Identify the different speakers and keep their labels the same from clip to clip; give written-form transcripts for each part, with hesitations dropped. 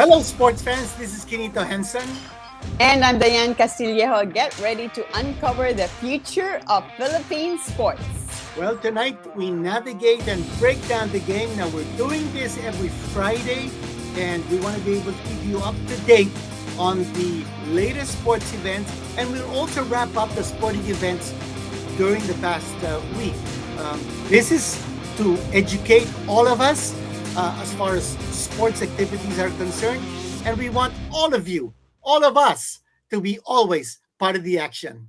Speaker 1: Hello, sports fans. This is Quinito Henson.
Speaker 2: And I'm Dyan Castillejo. Get ready to uncover the future of Philippine sports.
Speaker 1: Well, tonight we navigate and break down the game. Now, we're doing this every Friday, and we want to be able to keep you up to date on the latest sports events, and we'll also wrap up the sporting events during the past week. This is to educate all of us as far as sports activities are concerned, and we want all of us, to be always part of the action.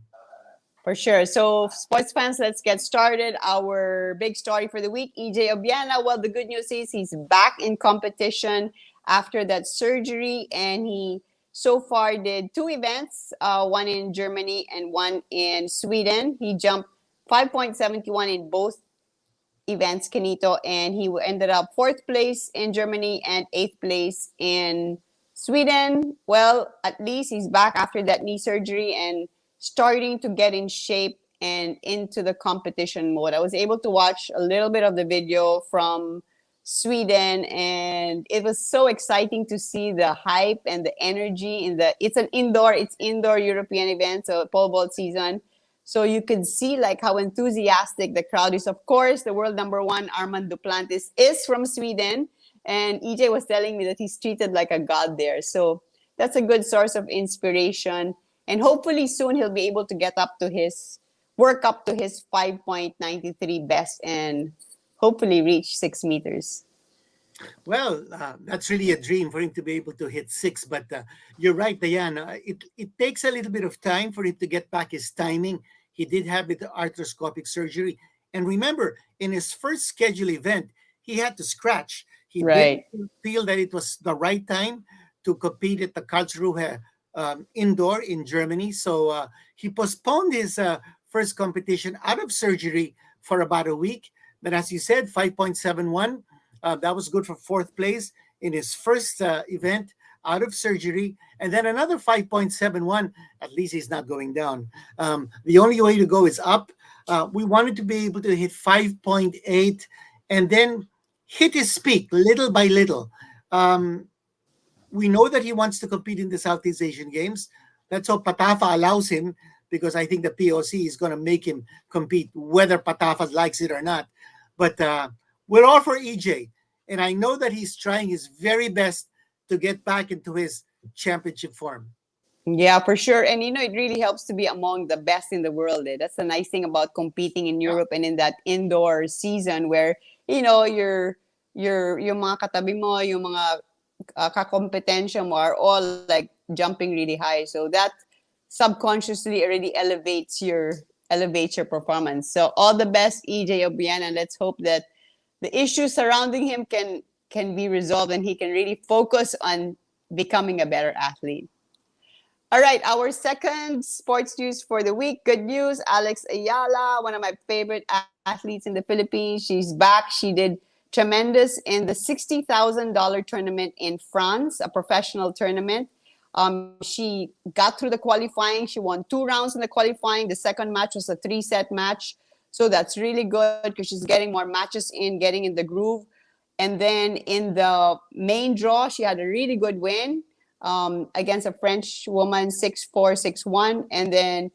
Speaker 2: For sure. So, sports fans, let's get started. Our big story for the week, EJ Obiana. Well, the good news is he's back in competition after that surgery, and he so far did two events, one in Germany and one in Sweden. He jumped 5.71 in both events, Quinito, and he ended up fourth place in Germany and eighth place in Sweden. Well, at least he's back after that knee surgery and starting to get in shape and into the competition mode. I was able to watch a little bit of the video from Sweden, and it was so exciting to see the hype and the energy in the it's indoor European event, so pole vault season. So you could see like how enthusiastic the crowd is. Of course, the world number one, Armand Duplantis, is from Sweden. And EJ was telling me that he's treated like a god there. So that's a good source of inspiration. And hopefully soon he'll be able to work up to his 5.93 best and hopefully reach 6 meters.
Speaker 1: Well, that's really a dream for him to be able to hit six. But you're right, Diana. It takes a little bit of time for him to get back his timing. He did have the arthroscopic surgery. And remember, in his first scheduled event, he had to scratch. He
Speaker 2: Right.
Speaker 1: didn't feel that it was the right time to compete at the Karlsruhe indoor in Germany. So he postponed his first competition out of surgery for about a week. But as you said, 5.71. That was good for fourth place in his first event out of surgery. And then another 5.71. At least he's not going down. The only way to go is up. We wanted to be able to hit 5.8 and then hit his peak little by little. We know that he wants to compete in the Southeast Asian Games. That's how Patafa allows him, because I think the POC is going to make him compete, whether Patafa likes it or not. But we're all for EJ. And I know that he's trying his very best to get back into his championship form.
Speaker 2: Yeah, for sure. And it really helps to be among the best in the world. That's the nice thing about competing in Europe and in that indoor season where, yung mga katabi mo, yung mga kakompetensya mo are all like jumping really high. So that subconsciously already elevates your performance. So all the best, EJ Obiana, and let's hope that the issues surrounding him can be resolved and he can really focus on becoming a better athlete. All right, our second sports news for the week. Good news. Alex Ayala, one of my favorite athletes in the Philippines. She's back. She did tremendous in the $60,000 tournament in France, a professional tournament. She got through the qualifying. She won 2 rounds in the qualifying. The second match was a 3-set match. So that's really good because she's getting more matches in, getting in the groove. And then in the main draw, she had a really good win against a French woman, 6-4, 6-1. And then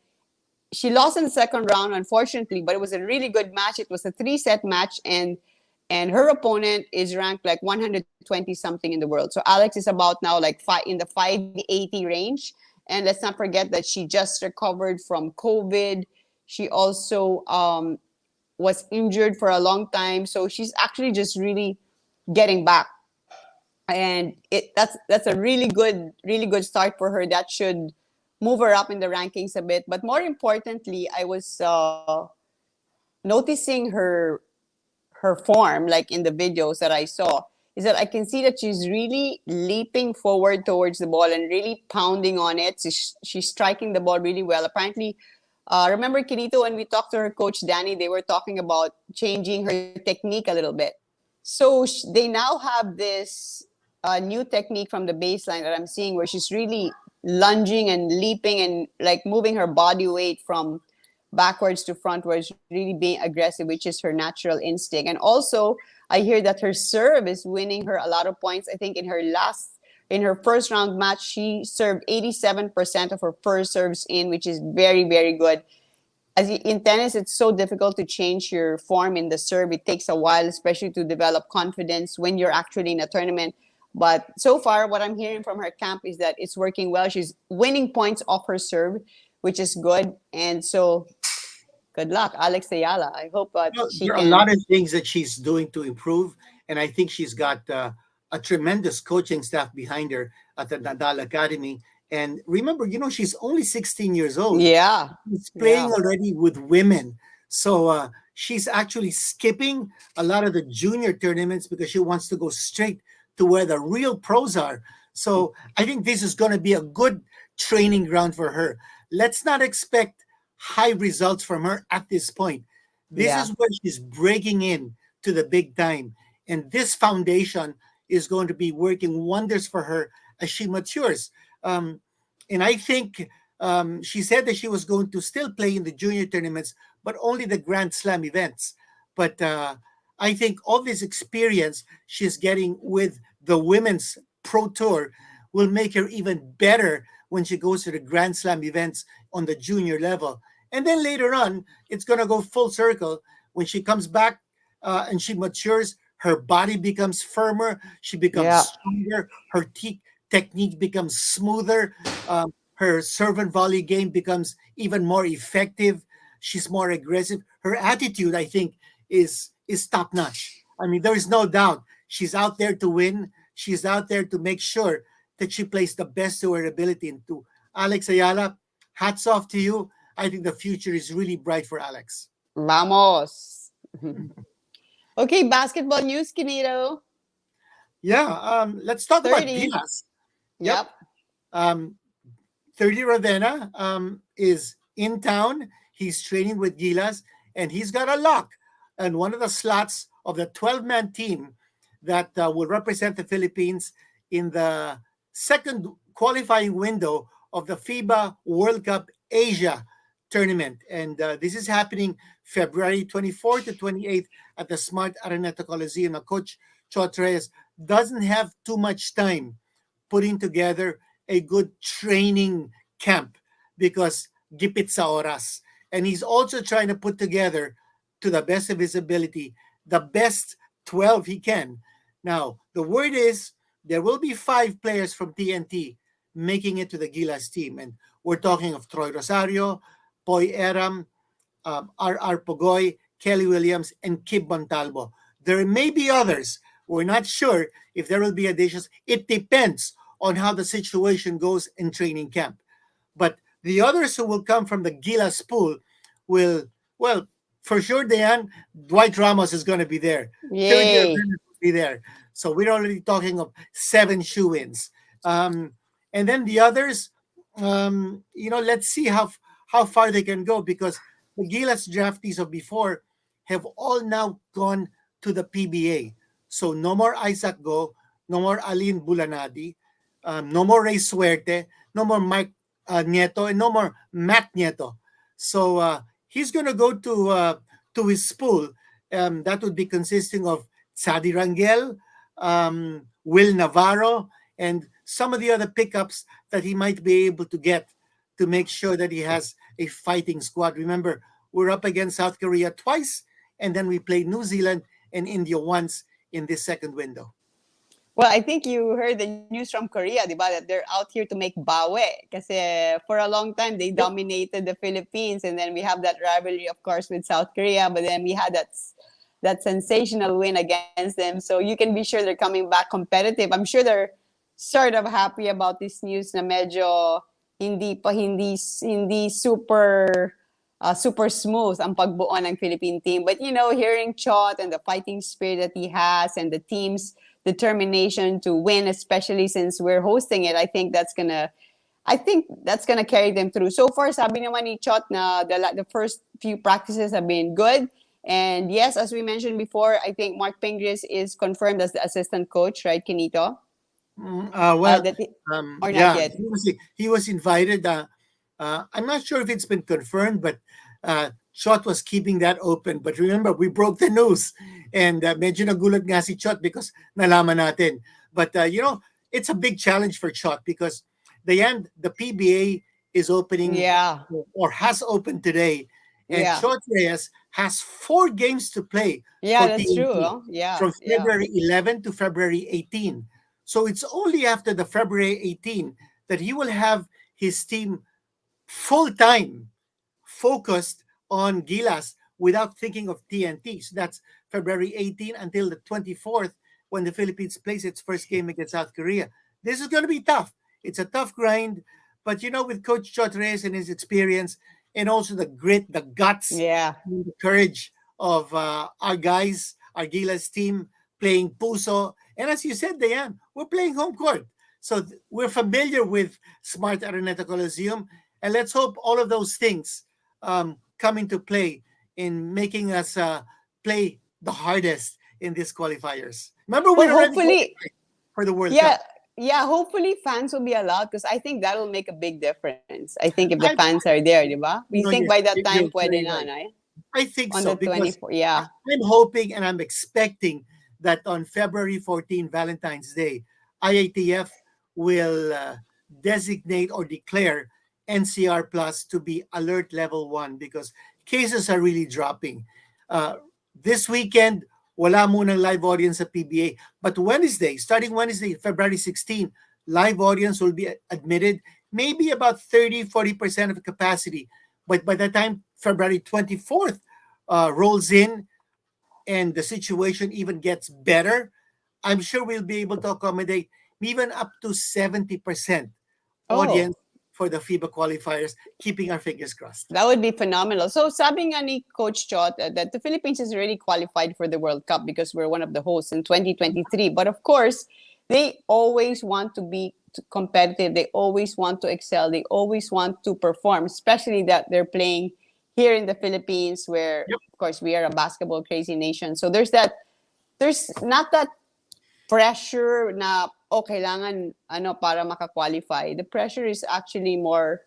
Speaker 2: she lost in the second round, unfortunately, but it was a really good match. It was a 3-set match, and her opponent is ranked like 120 something in the world. So Alex is about now like in the 580 range. And let's not forget that she just recovered from COVID. She also was injured for a long time. So she's actually just really getting back. And that's a really good start for her. That should move her up in the rankings a bit. But more importantly, I was noticing her form, like in the videos that I saw, is that I can see that she's really leaping forward towards the ball and really pounding on it. She's striking the ball really well. Apparently, remember, Quinito, when we talked to her coach, Danny, they were talking about changing her technique a little bit. So they now have this new technique from the baseline that I'm seeing where she's really lunging and leaping and like moving her body weight from backwards to front, where it's really being aggressive, which is her natural instinct. And also, I hear that her serve is winning her a lot of points. I think in her in her first round match, she served 87% of her first serves in, which is very, very good. In tennis, it's so difficult to change your form in the serve. It takes a while, especially to develop confidence when you're actually in a tournament. But so far, what I'm hearing from her camp is that it's working well. She's winning points off her serve, which is good. And so, good luck, Alex Ayala. I hope she
Speaker 1: There are a
Speaker 2: can.
Speaker 1: lot of things that she's doing to improve, and I think she's got a tremendous coaching staff behind her at the Nadal Academy. And remember, she's only 16 years old.
Speaker 2: Yeah,
Speaker 1: She's playing
Speaker 2: yeah,
Speaker 1: already with women. So she's actually skipping a lot of the junior tournaments because she wants to go straight to where the real pros are. So I think this is going to be a good training ground for her. Let's not expect high results from her at this point. This
Speaker 2: yeah.
Speaker 1: is where she's breaking in to the big time. And this foundation is going to be working wonders for her as she matures. Um, and I think she said that she was going to still play in the junior tournaments, but only the Grand Slam events. But I think all this experience she's getting with the women's pro tour will make her even better when she goes to the Grand Slam events on the junior level. And then later on, it's going to go full circle when she comes back and she matures. Her body becomes firmer, she becomes
Speaker 2: Yeah.
Speaker 1: stronger, her technique becomes smoother, her serve and volley game becomes even more effective. She's more aggressive. Her attitude, I think, is top notch. I mean, there is no doubt she's out there to win. She's out there to make sure that she plays the best to her ability. And to Alex Ayala, hats off to you. I think the future is really bright for Alex.
Speaker 2: Vamos. Okay, basketball news, Quinito.
Speaker 1: Yeah, let's talk about
Speaker 2: 30.
Speaker 1: Gilas. Yep.
Speaker 2: Yep.
Speaker 1: Um, 30 Ravenna is in town. He's training with Gilas, and he's got a lock and one of the slots of the 12-man team that will represent the Philippines in the second qualifying window of the FIBA World Cup Asia tournament. And this is happening February 24th to 28th at the Smart Araneta Coliseum. Now, Coach Chotres doesn't have too much time putting together a good training camp because gipit sa oras. And he's also trying to put together, to the best of his ability, the best 12 he can. Now, the word is there will be 5 players from TNT making it to the Gilas team. And we're talking of Troy Rosario, Poy Eram, R.R. Pogoy, Kelly Williams, and Kib Montalvo. There may be others. We're not sure if there will be additions. It depends on how the situation goes in training camp. But the others who will come from the Gilas pool will, well, for sure, Dyan, Dwight Ramos is going to be there. Third year
Speaker 2: Yay.
Speaker 1: Bennett will be there. So we're already talking of 7 shoe-ins. And then the others, let's see how far they can go because the Gilas draftees of before have all now gone to the PBA. So no more Isaac Go, no more Alin Bulanadi, no more Ray Suerte, no more Mike Nieto, and no more Matt Nieto. So he's going to go to his pool. That would be consisting of Sadi Rangel, Will Navarro, and some of the other pickups that he might be able to get to make sure that he has a fighting squad. Remember, we're up against South Korea twice, and then we played New Zealand and India once in this second window.
Speaker 2: Well, I think you heard the news from Korea, di ba? That they're out here to make bawe. Kasi for a long time, they
Speaker 1: Yep.
Speaker 2: dominated the Philippines. And then we have that rivalry, of course, with South Korea. But then we had that sensational win against them. So you can be sure they're coming back competitive. I'm sure they're sort of happy about this news na medyo hindi super smooth ang pagbuo ng Philippine team. But hearing Chot and the fighting spirit that he has and the team's determination to win, especially since we're hosting it, I think that's gonna carry them through. So far, sabi naman ni Chot na the first few practices have been good. And yes, as we mentioned before, I think Mark Pingris is confirmed as the assistant coach, right, Quinito?
Speaker 1: Well,
Speaker 2: Or not
Speaker 1: yeah,
Speaker 2: yet?
Speaker 1: he was invited. I'm not sure if it's been confirmed, but Chot was keeping that open. But remember, we broke the news, and medyo nagulat nga si Chot because nalaman natin. But it's a big challenge for Chot because the PBA is opening
Speaker 2: Yeah.
Speaker 1: or has opened today, and
Speaker 2: Yeah.
Speaker 1: Chot Reyes has 4 games to play
Speaker 2: Yeah,
Speaker 1: for
Speaker 2: that's true.
Speaker 1: TNT
Speaker 2: Huh? Yeah.
Speaker 1: from
Speaker 2: Yeah.
Speaker 1: February 11 to February 18. So it's only after the February 18 that he will have his team full time focused on Gilas without thinking of TNT. So that's February 18 until the 24th when the Philippines plays its first game against South Korea. This is going to be tough. It's a tough grind, but with Coach Chot Reyes and his experience, and also the grit, the guts,
Speaker 2: Yeah.
Speaker 1: and the courage of our guys, our Gilas team playing Puso. And as you said, Diane, we're playing home court. So we're familiar with Smart Araneta Coliseum, and let's hope all of those things come into play in making us play the hardest in these qualifiers. Remember,
Speaker 2: Well,
Speaker 1: we already
Speaker 2: hopefully,
Speaker 1: qualified for the World
Speaker 2: yeah,
Speaker 1: Cup.
Speaker 2: yeah. Hopefully, fans will be allowed because I think that will make a big difference. I think if the
Speaker 1: I,
Speaker 2: fans are there, di ba? We think
Speaker 1: you're,
Speaker 2: by that time
Speaker 1: you're
Speaker 2: pwede
Speaker 1: very
Speaker 2: na,
Speaker 1: right.
Speaker 2: na
Speaker 1: I think
Speaker 2: on the
Speaker 1: so because
Speaker 2: 24th. Yeah.
Speaker 1: I'm hoping and I'm expecting that on February 14, Valentine's Day, IATF will designate or declare NCR Plus to be alert level 1 because cases are really dropping. Uh, this weekend, wala munang live audience sa PBA. But Wednesday, starting Wednesday, February 16, live audience will be admitted, maybe about 30-40% of capacity. But by the time February 24th rolls in and the situation even gets better, I'm sure we'll be able to accommodate even up to 70%
Speaker 2: Oh,
Speaker 1: audience for the FIBA qualifiers, keeping our fingers crossed.
Speaker 2: that would be phenomenal. So sabi nga ni Coach Chot that the Philippines is already qualified for the World Cup because we're one of the hosts in 2023. But of course, they always want to be competitive. They always want to excel. They always want to perform, especially that they're playing here in the Philippines where,
Speaker 1: Yep.
Speaker 2: of course, we are a basketball crazy nation. So there's not that pressure na kailangan para maka-qualify. The pressure is actually more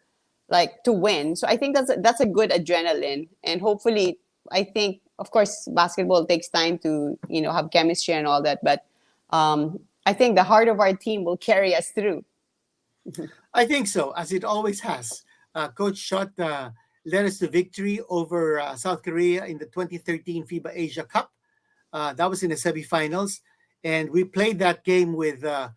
Speaker 2: like to win. So I think that's a good adrenaline, and hopefully, I think of course basketball takes time to have chemistry and all that, but I think the heart of our team will carry us through.
Speaker 1: I think so, as it always has. Coach Shot led us to victory over South Korea in the 2013 FIBA Asia Cup. That was in the semifinals. And we played that game with our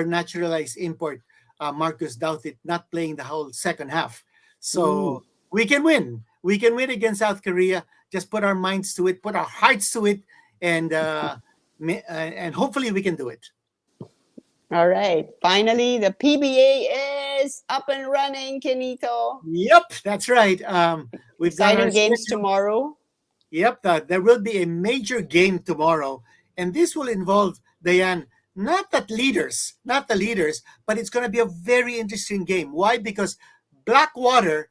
Speaker 1: naturalized import, Marcus Douthit, not playing the whole second half.
Speaker 2: Mm.
Speaker 1: So we can win. We can win against South Korea. Just put our minds to it, put our hearts to it, and and hopefully we can do it.
Speaker 2: All right, finally the PBA is up and running, Quinito.
Speaker 1: Yep, that's right. We've done our
Speaker 2: Exciting games
Speaker 1: schedule.
Speaker 2: tomorrow.
Speaker 1: Yep, there will be a major game tomorrow, and this will involve Diane, not the leaders, but it's going to be a very interesting game. Why? Because Blackwater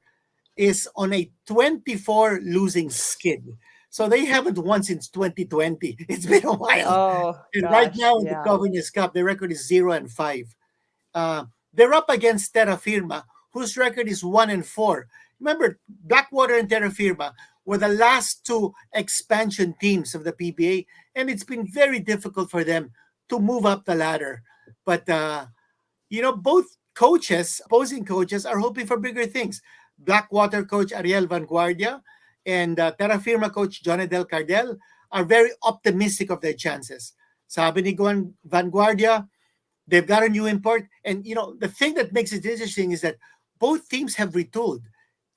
Speaker 1: is on a 24 losing skid. So they haven't won since 2020. It's been a while.
Speaker 2: Oh
Speaker 1: And right
Speaker 2: gosh,
Speaker 1: now in the
Speaker 2: yeah.
Speaker 1: Governor's Cup, the record is 0-5. They're up against Terra Firma, whose record is 1-4. Remember, Blackwater and Terra Firma were the last two expansion teams of the PBA, and it's been very difficult for them to move up the ladder. But both coaches, opposing coaches, are hoping for bigger things. Blackwater coach Ariel Vanguardia and Terra Firma coach Johnny Del Cardel are very optimistic of their chances. Sabi ni Vanguardia, they've got a new import. And, the thing that makes it interesting is that both teams have retooled.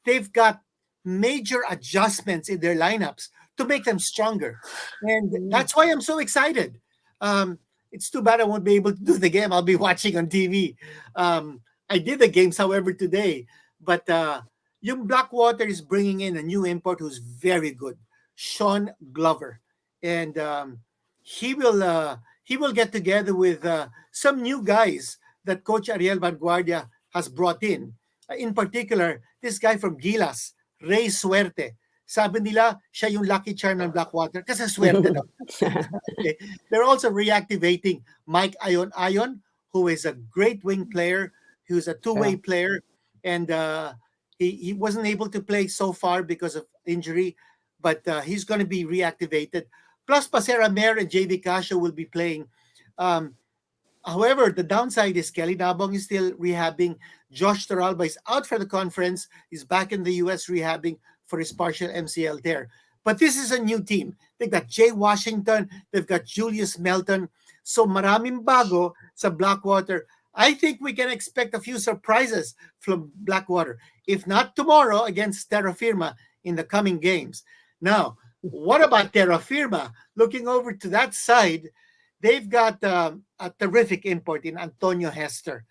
Speaker 1: They've got major adjustments in their lineups to make them stronger. And
Speaker 2: Mm.
Speaker 1: that's why I'm so excited. It's too bad I won't be able to do the game. I'll be watching on TV. I did the games, however, today. But yung Blackwater is bringing in a new import who's very good, Sean Glover. And he will get together with some new guys that Coach Ariel Vanguardia has brought in. In particular, this guy from Gilas, Ray Suerte. Sabi nila, siya yung lucky charm ng Blackwater kasi swerte daw. Okay. They're also reactivating Mike Ayon Ayon, who is a great wing player, who's a two-way
Speaker 2: Yeah.
Speaker 1: player, and he wasn't able to play so far because of injury, but he's going to be reactivated. Plus, Pasera Mer and JV Casio will be playing. Um, However, the downside is Kelly Nabong is still rehabbing. Josh Toralba is out for the conference. He's back in the U.S. rehabbing for his partial MCL tear. But this is a new team. They've got Jay Washington. They've got Julius Melton. So maraming bago sa Blackwater. I think we can expect a few surprises from Blackwater. If not tomorrow against Terra Firma in the coming games. Now, what about Terra Firma? Looking over to that side, they've got a terrific import in Antonio Hester,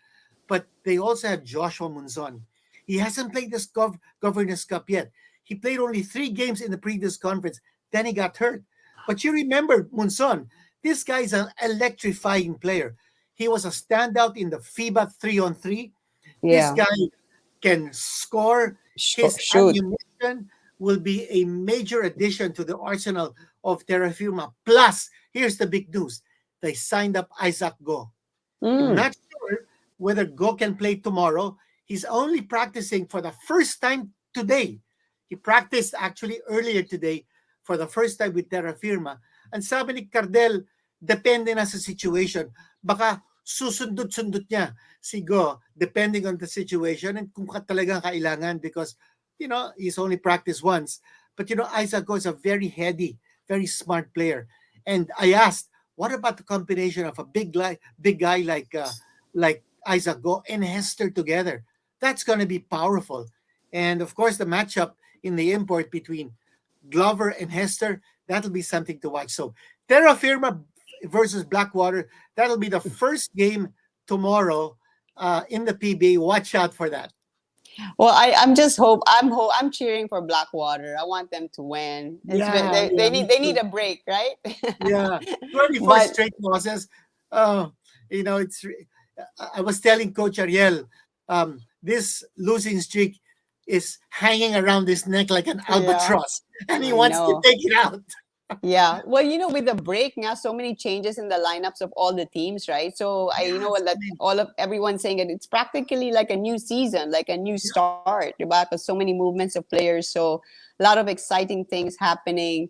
Speaker 1: but they also have Joshua Munzon. He hasn't played this Governor's Cup yet. He played only 3 games in the previous conference. Then he got hurt. But you remember Munzon. This guy is an electrifying player. He was a standout in the FIBA 3-on-3. This
Speaker 2: Yeah.
Speaker 1: guy can score. His
Speaker 2: Shoot.
Speaker 1: ammunition will be a major addition to the arsenal of Terra Firma. Plus, here's the big news. They signed up Isaac Go. I'm
Speaker 2: Mm.
Speaker 1: not sure whether Go can play tomorrow. He's only practicing for the first time today. He practiced actually earlier today for the first time with Terra Firma. And sabi ni Cardel, depende na sa situation. Baka susundot-sundot niya si Go depending on the situation and kung talagang kailangan because, he's only practiced once. But, Isaac Go is a very heady, very smart player. And I asked, what about the combination of a big guy like Isaac Go and Hester together? That's going to be powerful. And of course, the matchup in the import between Glover and Hester, that'll be something to watch. So Terra Firma versus Blackwater, that'll be the first game tomorrow in the PBA. Watch out for that.
Speaker 2: Well, I'm just I'm cheering for Blackwater. I want them to win.
Speaker 1: Yeah,
Speaker 2: They
Speaker 1: yeah, me
Speaker 2: need
Speaker 1: too.
Speaker 2: a break, right?
Speaker 1: Yeah, 24
Speaker 2: But
Speaker 1: straight losses. Uh, it's. I was telling Coach Ariel, this losing streak is hanging around his neck like an
Speaker 2: yeah,
Speaker 1: albatross, and he
Speaker 2: I
Speaker 1: wants to
Speaker 2: know.
Speaker 1: take it out.
Speaker 2: Yeah. Well, with the break now, so many changes in the lineups of all the teams, right? So I you know
Speaker 1: Yes,
Speaker 2: what that all of everyone's saying that it's practically like a new season, like a new start, right? Because so many movements of players, so a lot of exciting things happening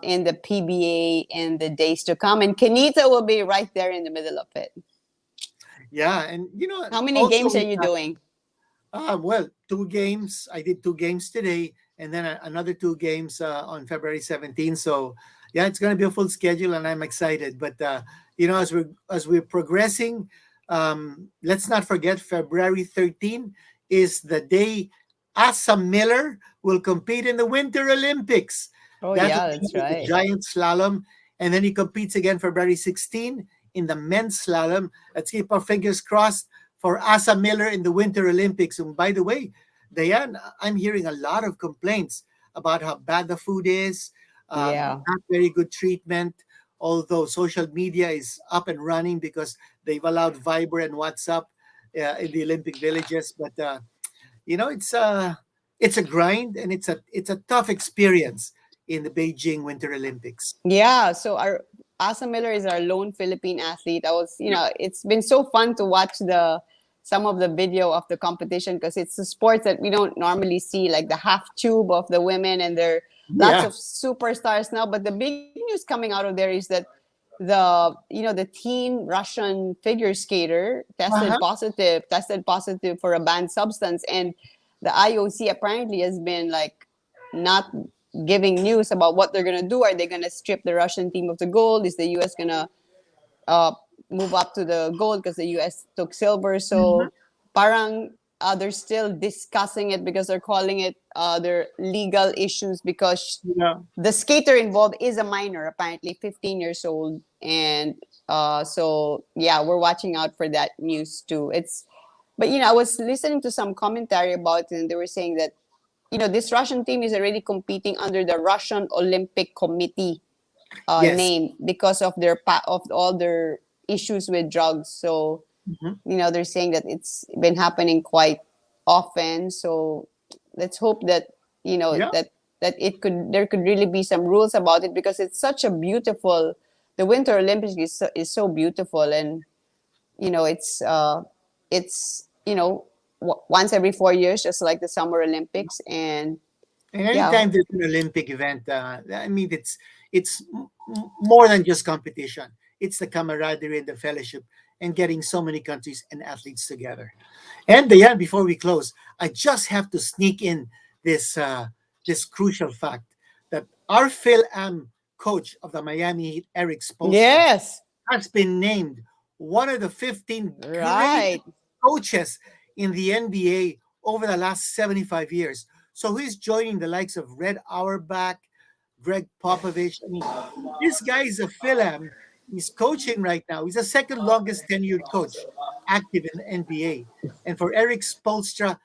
Speaker 2: in the PBA in the days to come, and Quinito will be right there in the middle of it.
Speaker 1: yeah, and
Speaker 2: How many
Speaker 1: also
Speaker 2: games are you doing?
Speaker 1: well, 2 games. I did 2 games today, and then another 2 games on February 17th. So, yeah, it's going to be a full schedule, and I'm excited. But as we're progressing, let's not forget February 13th is the day Asa Miller will compete in the Winter Olympics.
Speaker 2: Oh
Speaker 1: That will
Speaker 2: yeah,
Speaker 1: be
Speaker 2: that's
Speaker 1: in the
Speaker 2: right.
Speaker 1: giant slalom, and then he competes again February 16 in the men's slalom. Let's keep our fingers crossed for Asa Miller in the Winter Olympics. And by the way, Diane, I'm hearing a lot of complaints about how bad the food is,
Speaker 2: Yeah.
Speaker 1: not very good treatment. Although social media is up and running because they've allowed Viber and WhatsApp in the Olympic villages, but it's a grind and it's a tough experience in the Beijing Winter Olympics.
Speaker 2: Yeah, so our Asa Miller is our lone Philippine athlete. It's been so fun to watch the some of the video of the competition because it's a sport that we don't normally see, like the half tube of the women, and there are lots
Speaker 1: Yeah.
Speaker 2: of superstars now. But the big news coming out of there is that the teen Russian figure skater
Speaker 1: Uh-huh.
Speaker 2: tested positive for a banned substance, and the IOC apparently has been like not giving news about what they're gonna do. Are they gonna strip the Russian team of the gold? Is the US gonna uh, move up to the gold because the US took silver?
Speaker 1: Mhm.
Speaker 2: So parang they're still discussing it because they're calling it their legal issues because
Speaker 1: Yeah.
Speaker 2: the skater involved is a minor, apparently 15 years old, and so yeah, we're watching out for that news too. But I was listening to some commentary about it, and they were saying that this Russian team is already competing under the Russian Olympic Committee
Speaker 1: Yes.
Speaker 2: name because of of all their issues with drugs. So
Speaker 1: Mhm.
Speaker 2: they're saying that it's been happening quite often. So let's hope that
Speaker 1: Yeah.
Speaker 2: that there could really be some rules about it because it's such a beautiful. The Winter Olympics is so beautiful, and it's once every 4 years, just like the Summer Olympics, and
Speaker 1: And
Speaker 2: yeah.
Speaker 1: anytime there's an Olympic event, I mean, it's more than just competition. It's the camaraderie and the fellowship, and getting so many countries and athletes together. And Diane, before we close, I just have to sneak in this crucial fact that our Phil Am coach of the Miami Heat, Eric Spoelstra,
Speaker 2: Yes.
Speaker 1: has been named one of the 15 great
Speaker 2: Right.
Speaker 1: coaches in the NBA over the last 75 years. So he's joining the likes of Red Auerbach, Greg Popovich. I mean, this guy is a Philam. He's coaching right now. He's the second longest tenured coach active in the NBA. And for Eric Spolstra,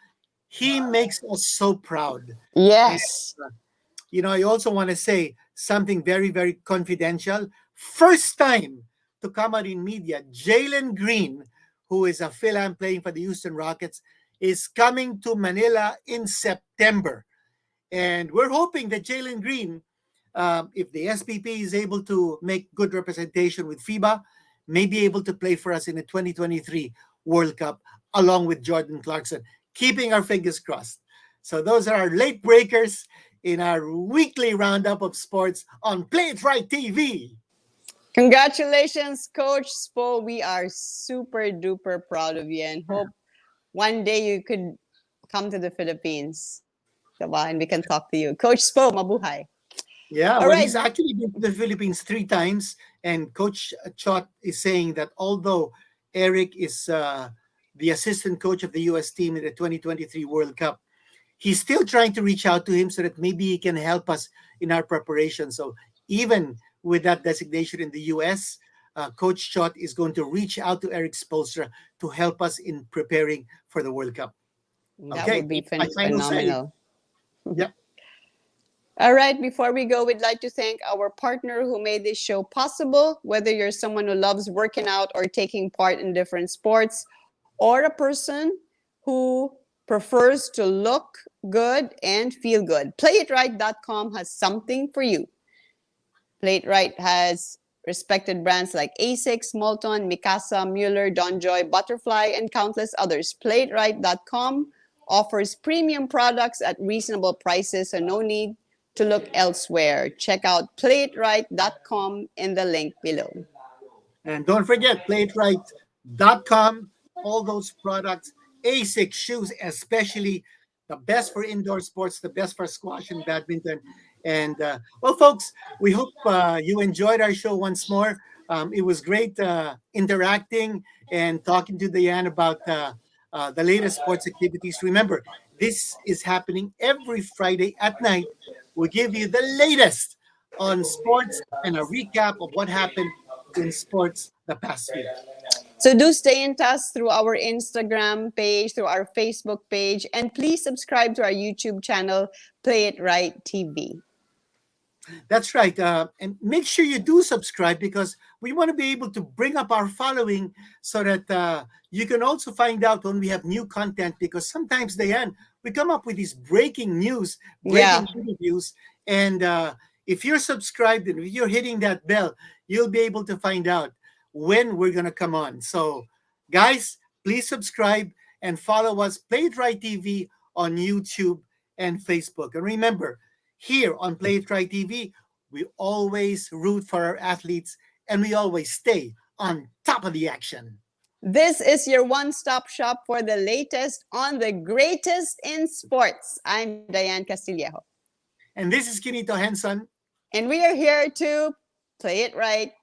Speaker 1: he makes us so proud. And
Speaker 2: Yes.
Speaker 1: I also want to say something very, very confidential. First time to come out in media, Jalen Green, who is a Philam playing for the Houston Rockets, is coming to Manila in September. And we're hoping that Jalen Green, if the SPP is able to make good representation with FIBA, may be able to play for us in the 2023 World Cup along with Jordan Clarkson, keeping our fingers crossed. So those are our late breakers in our weekly roundup of sports on Play It Right TV.
Speaker 2: Congratulations, Coach Spo. We are super duper proud of you and hope one day you could come to the Philippines. Diba? And we can talk to you. Coach Spo, mabuhay.
Speaker 1: Yeah,
Speaker 2: All
Speaker 1: well,
Speaker 2: right.
Speaker 1: he's actually been to the Philippines 3 times, and Coach Chot is saying that although Eric is the assistant coach of the U.S. team in the 2023 World Cup, he's still trying to reach out to him so that maybe he can help us in our preparation. So even with that designation in the U.S., Coach Chot is going to reach out to Eric Spolstra to help us in preparing for the World Cup.
Speaker 2: That
Speaker 1: Okay,
Speaker 2: would be
Speaker 1: that's my final say.
Speaker 2: phenomenal.
Speaker 1: Yep.
Speaker 2: All right, before we go, we'd like to thank our partner who made this show possible. Whether you're someone who loves working out or taking part in different sports, or a person who prefers to look good and feel good, PlayItRight.com has something for you. Play It Right has respected brands like Asics, Molton, Mikasa, Mueller, Donjoy, Butterfly, and countless others. PlayItRight.com offers premium products at reasonable prices, so no need to look elsewhere. Check out PlayItRight.com in the link below.
Speaker 1: And don't forget, playItRight.com, all those products, ASIC shoes, especially the best for indoor sports, the best for squash and badminton. And well, folks, we hope you enjoyed our show once more. It was great interacting and talking to Dyan about the latest sports activities. Remember, this is happening every Friday at night. We give you the latest on sports and a recap of what happened in sports the past week.
Speaker 2: So do stay in touch through our Instagram page, through our Facebook page, and please subscribe to our YouTube channel, Play It Right TV.
Speaker 1: That's right. And make sure you do subscribe because we want to be able to bring up our following so that you can also find out when we have new content. Because sometimes, Diane, we come up with these breaking news, breaking interviews. And if you're subscribed and if you're hitting that bell, you'll be able to find out when we're going to come on. So, guys, please subscribe and follow us, Play It Right TV on YouTube and Facebook. And remember, here on Play It Right TV, we always root for our athletes and we always stay on top of the action.
Speaker 2: This is your one-stop shop for the latest on the greatest in sports. I'm Dyan Castillejo.
Speaker 1: And this is Quinito Henson.
Speaker 2: And we are here to play it right.